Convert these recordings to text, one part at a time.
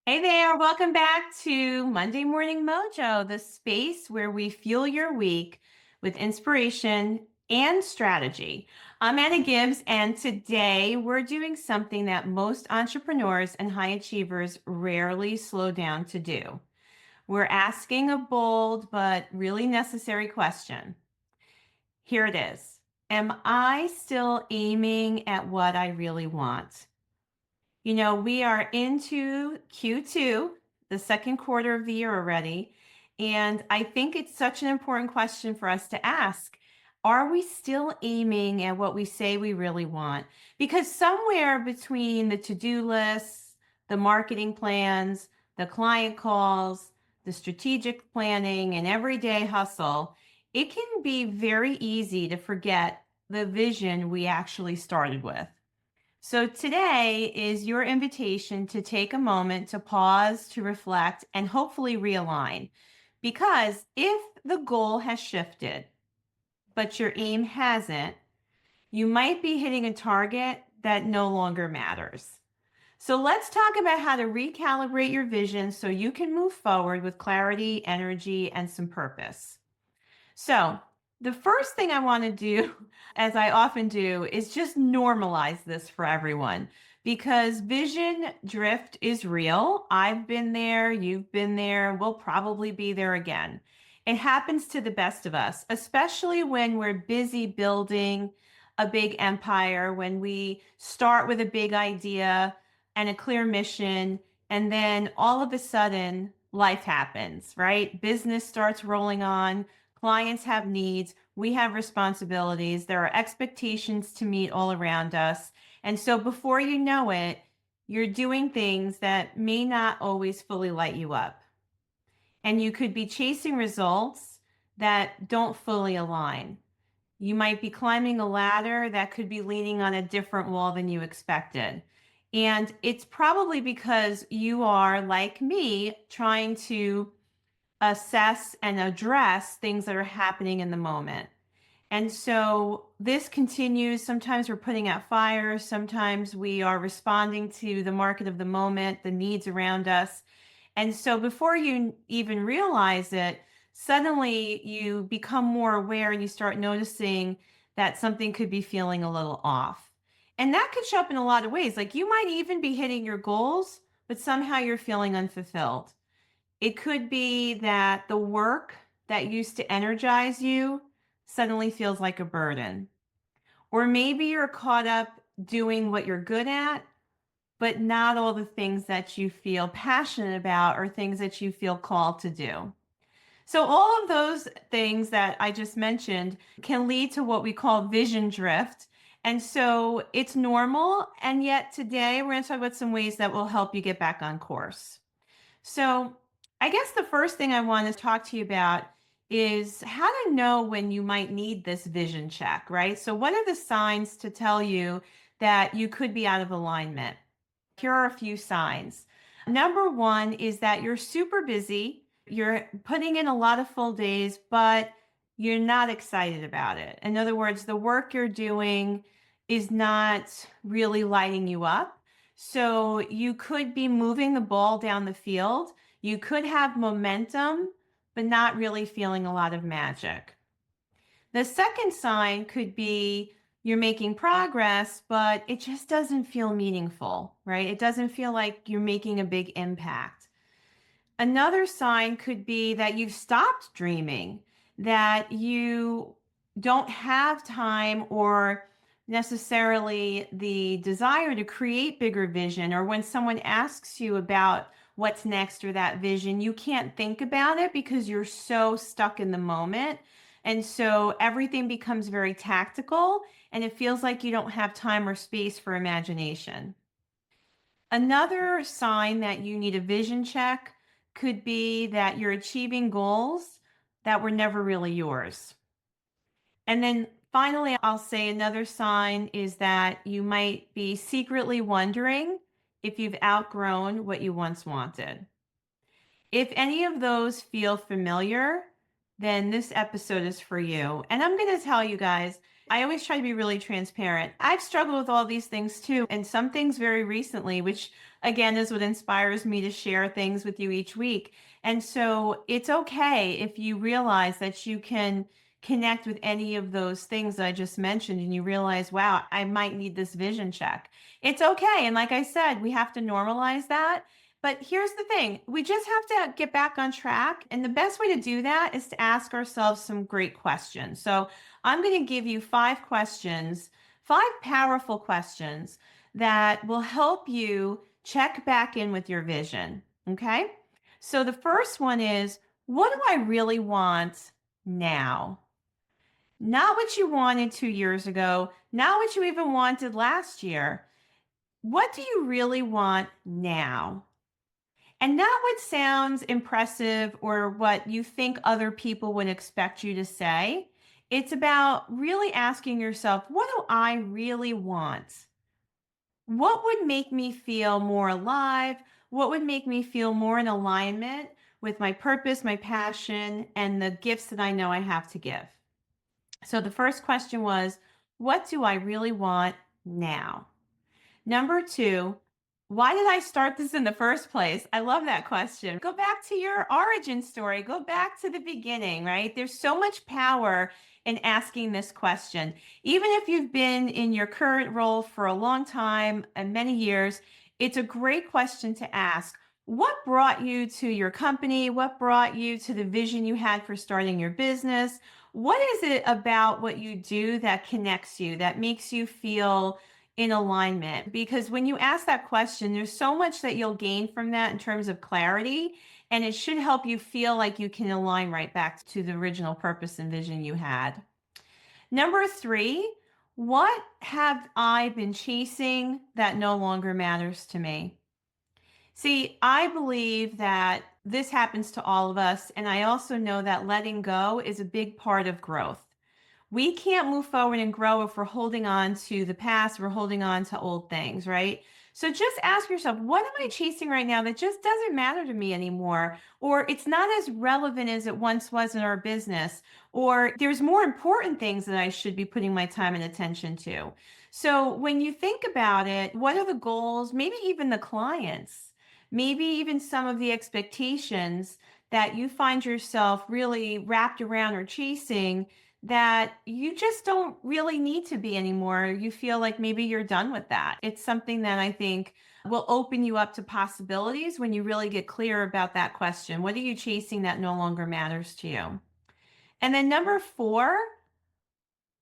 Hey there, welcome back to Monday Morning Mojo, the space where we fuel your week with inspiration and strategy. I'm Anna Gibbs, and today we're doing something that most entrepreneurs and high achievers rarely slow down to do. We're asking a bold but really necessary question. Here it is. Am I still aiming at what I really want? We are into Q2, the second quarter of the year already. And I think it's such an important question for us to ask. Are we still aiming at what we say we really want? Because somewhere between the to do lists, the marketing plans, the client calls, the strategic planning, and everyday hustle, it can be very easy to forget the vision we actually started with. So today is your invitation to take a moment to pause, to reflect, and hopefully realign. Because if the goal has shifted, but your aim hasn't, you might be hitting a target that no longer matters. So let's talk about how to recalibrate your vision so you can move forward with clarity, energy, and some purpose. So, the first thing I want to do, as I often do, is just normalize this for everyone because vision drift is real. I've been there, you've been there, we'll probably be there again. It happens to the best of us, especially when we're busy building a big empire, when we start with a big idea and a clear mission, and then all of a sudden, life happens, right? Business starts rolling on. Clients have needs. We have responsibilities. There are expectations to meet all around us. And so before you know it, you're doing things that may not always fully light you up. And you could be chasing results that don't fully align. You might be climbing a ladder that could be leaning on a different wall than you expected. And it's probably because you are, like me, trying to assess and address things that are happening in the moment. And so this continues. Sometimes we're putting out fires. Sometimes we are responding to the market of the moment, the needs around us. And so before you even realize it, suddenly you become more aware and you start noticing that something could be feeling a little off. And that could show up in a lot of ways. Like you might even be hitting your goals, but somehow you're feeling unfulfilled. It could be that the work that used to energize you suddenly feels like a burden. Or maybe you're caught up doing what you're good at, but not all the things that you feel passionate about or things that you feel called to do. So, all of those things that I just mentioned can lead to what we call vision drift. And so it's normal. And yet today we're going to talk about some ways that will help you get back on course. So, I guess the first thing I want to talk to you about is how to know when you might need this vision check, right? So, what are the signs to tell you that you could be out of alignment? Here are a few signs. Number one is that you're super busy, you're putting in a lot of full days, but you're not excited about it. In other words, the work you're doing is not really lighting you up. So you could be moving the ball down the field. You could have momentum, but not really feeling a lot of magic. The second sign could be you're making progress, but it just doesn't feel meaningful, right? It doesn't feel like you're making a big impact. Another sign could be that you've stopped dreaming, that you don't have time or necessarily the desire to create bigger vision, or when someone asks you about what's next or that vision, you can't think about it because you're so stuck in the moment. And so everything becomes very tactical and it feels like you don't have time or space for imagination. Another sign that you need a vision check could be that you're achieving goals that were never really yours. And then finally, I'll say another sign is that you might be secretly wondering if you've outgrown what you once wanted. If any of those feel familiar, then this episode is for you. And I'm going to tell you guys, I always try to be really transparent. I've struggled with all these things too, and some things very recently, which again, is what inspires me to share things with you each week. And so it's okay if you realize that you can connect with any of those things that I just mentioned and you realize, wow, I might need this vision check. It's okay. And like I said, we have to normalize that. But here's the thing, we just have to get back on track. And the best way to do that is to ask ourselves some great questions. So I'm going to give you 5 questions, 5 powerful questions that will help you check back in with your vision. Okay. So the first one is, what do I really want now? Not what you wanted 2 years ago, not what you even wanted last year. What do you really want now? And not what sounds impressive or what you think other people would expect you to say. It's about really asking yourself, what do I really want? What would make me feel more alive? What would make me feel more in alignment with my purpose, my passion, and the gifts that I know I have to give? So the first question was, what do I really want now? Number 2, why did I start this in the first place? I love that question. Go back to your origin story. Go back to the beginning, right? There's so much power in asking this question. Even if you've been in your current role for a long time and many years, it's a great question to ask. What brought you to your company? What brought you to the vision you had for starting your business? What is it about what you do that connects you, that makes you feel in alignment? Because when you ask that question, there's so much that you'll gain from that in terms of clarity, and it should help you feel like you can align right back to the original purpose and vision you had. Number 3, what have I been chasing that no longer matters to me? See, I believe that this happens to all of us, and I also know that letting go is a big part of growth. We can't move forward and grow if we're holding on to the past, we're holding on to old things, right? So just ask yourself, what am I chasing right now that just doesn't matter to me anymore? Or it's not as relevant as it once was in our business, or there's more important things that I should be putting my time and attention to. So when you think about it, what are the goals, maybe even the clients, maybe even some of the expectations that you find yourself really wrapped around or chasing that you just don't really need to be anymore. You feel like maybe you're done with that. It's something that I think will open you up to possibilities when you really get clear about that question. What are you chasing that no longer matters to you? And then number 4,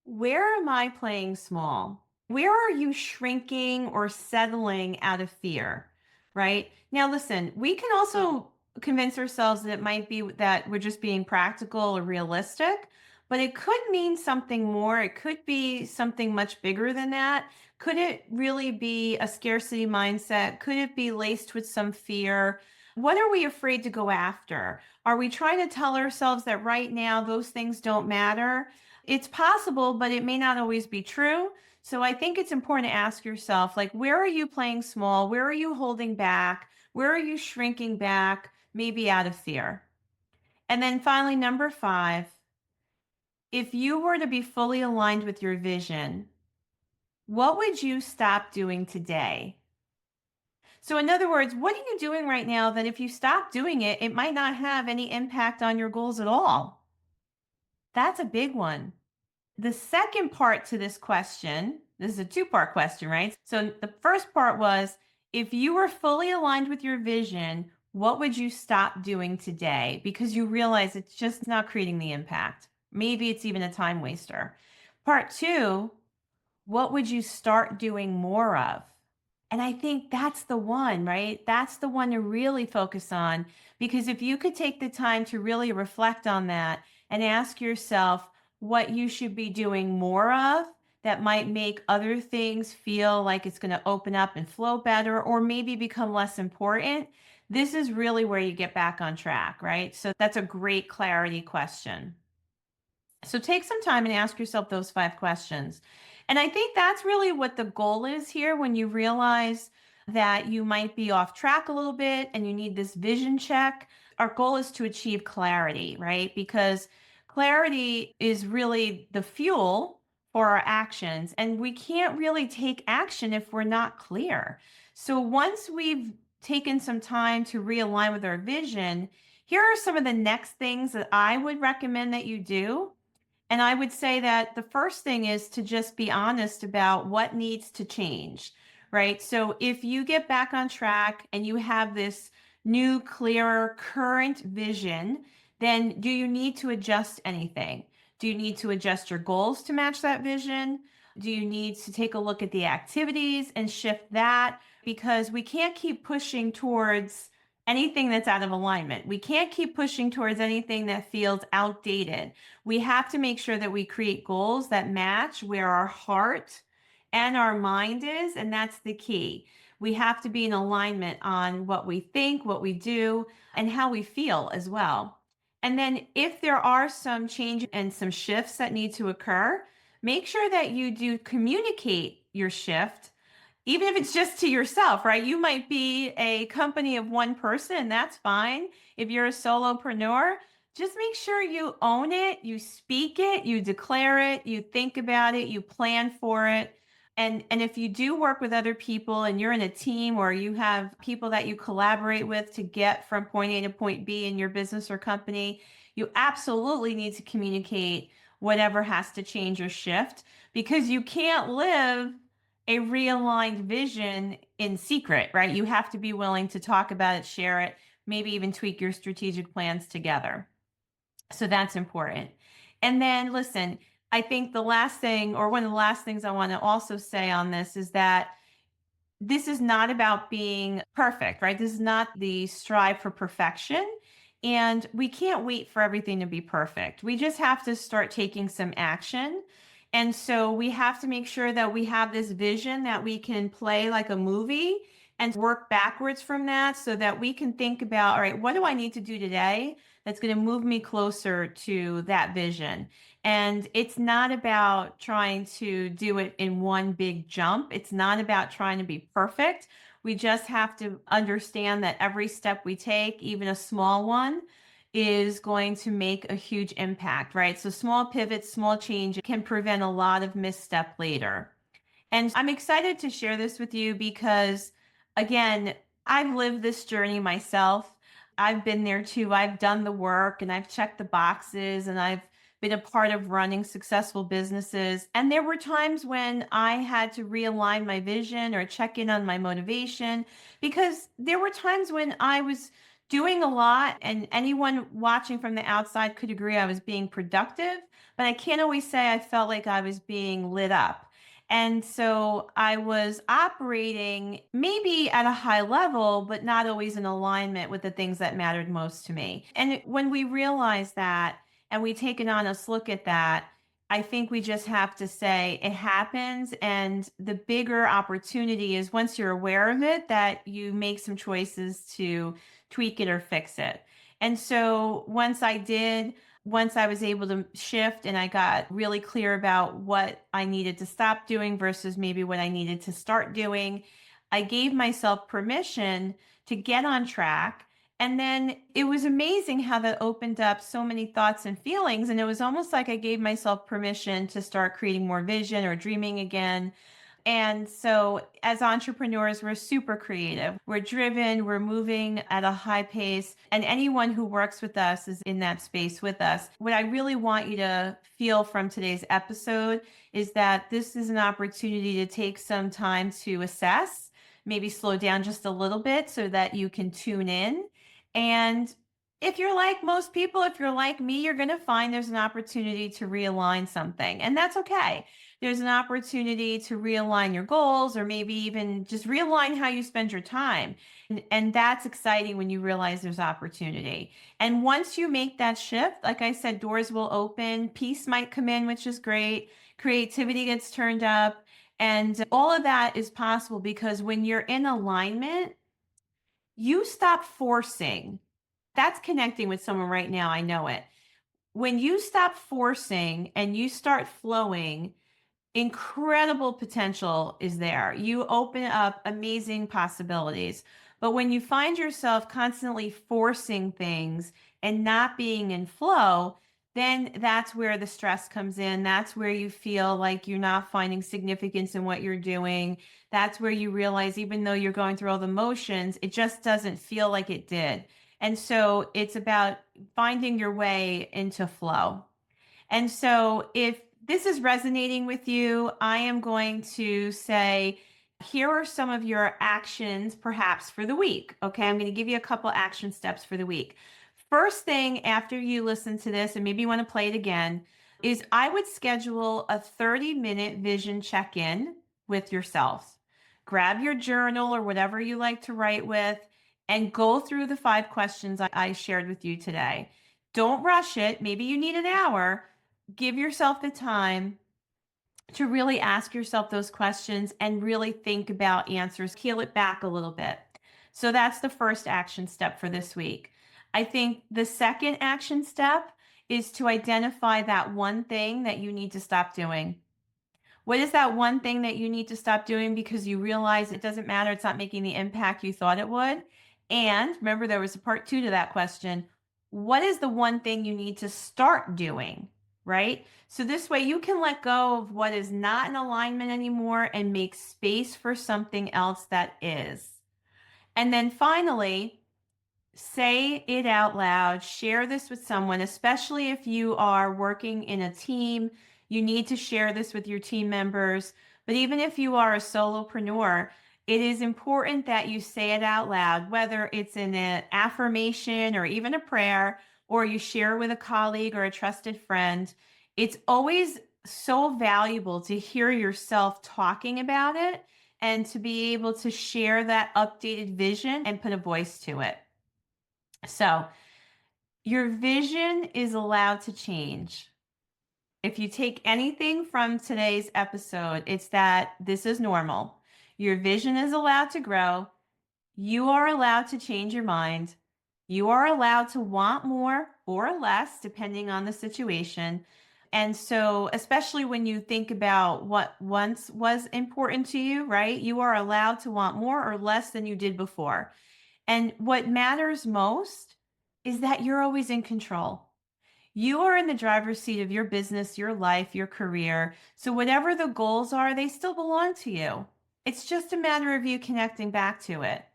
where am I playing small? Where are you shrinking or settling out of fear? Right? Now, listen, we can also convince ourselves that it might be that we're just being practical or realistic, but it could mean something more. It could be something much bigger than that. Could it really be a scarcity mindset? Could it be laced with some fear? What are we afraid to go after? Are we trying to tell ourselves that right now those things don't matter? It's possible, but it may not always be true. So I think it's important to ask yourself, like, where are you playing small? Where are you holding back? Where are you shrinking back? Maybe out of fear. And then finally, number 5, if you were to be fully aligned with your vision, what would you stop doing today? So in other words, what are you doing right now that if you stop doing it, it might not have any impact on your goals at all? That's a big one. The second part to this question, this is a 2-part question, right? So the first part was, if you were fully aligned with your vision, what would you stop doing today? Because you realize it's just not creating the impact. Maybe it's even a time waster. Part 2, what would you start doing more of? And I think that's the one, right? That's the one to really focus on. Because if you could take the time to really reflect on that and ask yourself what you should be doing more of that might make other things feel like it's going to open up and flow better, or maybe become less important, this is really where you get back on track, right? So that's a great clarity question. So take some time and ask yourself those 5 questions. And I think that's really what the goal is here when you realize that you might be off track a little bit and you need this vision check. Our goal is to achieve clarity, right? Because clarity is really the fuel for our actions. And we can't really take action if we're not clear. So once we've taken some time to realign with our vision, here are some of the next things that I would recommend that you do. And I would say that the first thing is to just be honest about what needs to change, right? So if you get back on track and you have this new, clearer, current vision, then do you need to adjust anything? Do you need to adjust your goals to match that vision? Do you need to take a look at the activities and shift that? Because we can't keep pushing towards anything that's out of alignment. We can't keep pushing towards anything that feels outdated. We have to make sure that we create goals that match where our heart and our mind is, and that's the key. We have to be in alignment on what we think, what we do, and how we feel as well. And then if there are some changes and some shifts that need to occur, make sure that you do communicate your shift, even if it's just to yourself, right? You might be a company of one person, and that's fine. If you're a solopreneur, just make sure you own it, you speak it, you declare it, you think about it, you plan for it. And if you do work with other people and you're in a team or you have people that you collaborate with to get from point A to point B in your business or company, you absolutely need to communicate whatever has to change or shift, because you can't live a realigned vision in secret, right? You have to be willing to talk about it, share it, maybe even tweak your strategic plans together. So that's important. And then listen, I think the last thing, or one of the last things I want to also say on this, is that this is not about being perfect, right? This is not the strive for perfection. And we can't wait for everything to be perfect. We just have to start taking some action. And so we have to make sure that we have this vision that we can play like a movie and work backwards from that so that we can think about, all right, what do I need to do today that's going to move me closer to that vision? And it's not about trying to do it in one big jump. It's not about trying to be perfect. We just have to understand that every step we take, even a small one, is going to make a huge impact, right? So small pivots, small change can prevent a lot of misstep later. And I'm excited to share this with you because, again, I've lived this journey myself. I've been there too. I've done the work and I've checked the boxes and I've been a part of running successful businesses. And there were times when I had to realign my vision or check in on my motivation, because there were times when I was doing a lot and anyone watching from the outside could agree I was being productive, but I can't always say I felt like I was being lit up. And so I was operating maybe at a high level, but not always in alignment with the things that mattered most to me. And when we realize that and we take an honest look at that, I think we just have to say it happens. And the bigger opportunity is once you're aware of it, that you make some choices to tweak it or fix it. And so once I was able to shift and I got really clear about what I needed to stop doing versus maybe what I needed to start doing, I gave myself permission to get on track. And then it was amazing how that opened up so many thoughts and feelings. And it was almost like I gave myself permission to start creating more vision or dreaming again. And so, as entrepreneurs, we're super creative. We're driven, we're moving at a high pace, and anyone who works with us is in that space with us. What I really want you to feel from today's episode is that this is an opportunity to take some time to assess, maybe slow down just a little bit so that you can tune in. And if you're like most people, if you're like me, you're going to find there's an opportunity to realign something, and that's okay. There's an opportunity to realign your goals or maybe even just realign how you spend your time. And that's exciting when you realize there's opportunity. And once you make that shift, like I said, doors will open, peace might come in, which is great. Creativity gets turned up. And all of that is possible because when you're in alignment, you stop forcing. That's connecting with someone right now. I know it. When you stop forcing and you start flowing, incredible potential is there. You open up amazing possibilities. But when you find yourself constantly forcing things and not being in flow, then that's where the stress comes in. That's where you feel like you're not finding significance in what you're doing. That's where you realize, even though you're going through all the motions, it just doesn't feel like it did. And so it's about finding your way into flow. And so, if this is resonating with you, I am going to say, here are some of your actions perhaps for the week. Okay, I'm going to give you a couple action steps for the week. First thing after you listen to this, and maybe you want to play it again, is I would schedule a 30-minute vision check in with yourself. Grab your journal or whatever you like to write with and go through the 5 questions I shared with you today. Don't rush it. Maybe you need an hour. Give yourself the time to really ask yourself those questions and really think about answers, peel it back a little bit. So that's the first action step for this week. I think the second action step is to identify that one thing that you need to stop doing. What is that one thing that you need to stop doing because you realize it doesn't matter, it's not making the impact you thought it would? And remember, there was a part 2 to that question. What is the one thing you need to start doing, right? So this way you can let go of what is not in alignment anymore and make space for something else that is. And then finally, say it out loud, share this with someone, especially if you are working in a team. You need to share this with your team members. But even if you are a solopreneur, it is important that you say it out loud, whether it's in an affirmation or even a prayer, or you share with a colleague or a trusted friend. It's always so valuable to hear yourself talking about it and to be able to share that updated vision and put a voice to it. So, your vision is allowed to change. If you take anything from today's episode, it's that this is normal. Your vision is allowed to grow. You are allowed to change your mind. You are allowed to want more or less, depending on the situation. And so, especially when you think about what once was important to you, right? You are allowed to want more or less than you did before. And what matters most is that you're always in control. You are in the driver's seat of your business, your life, your career. So, whatever the goals are, they still belong to you. It's just a matter of you connecting back to it.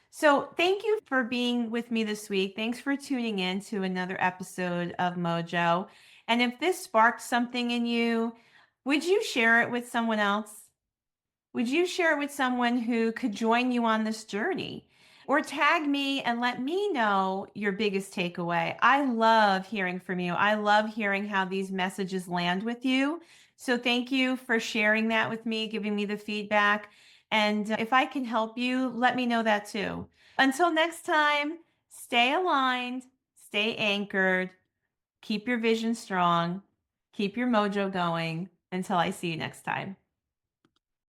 So, thank you for being with me this week. Thanks for tuning in to another episode of Mojo. And if this sparked something in you, would you share it with someone else? Would you share it with someone who could join you on this journey? Or tag me and let me know your biggest takeaway. I love hearing from you. I love hearing how these messages land with you. So thank you for sharing that with me, giving me the feedback. And if I can help you, let me know that too. Until next time, stay aligned, stay anchored, keep your vision strong, keep your mojo going. Until I see you next time.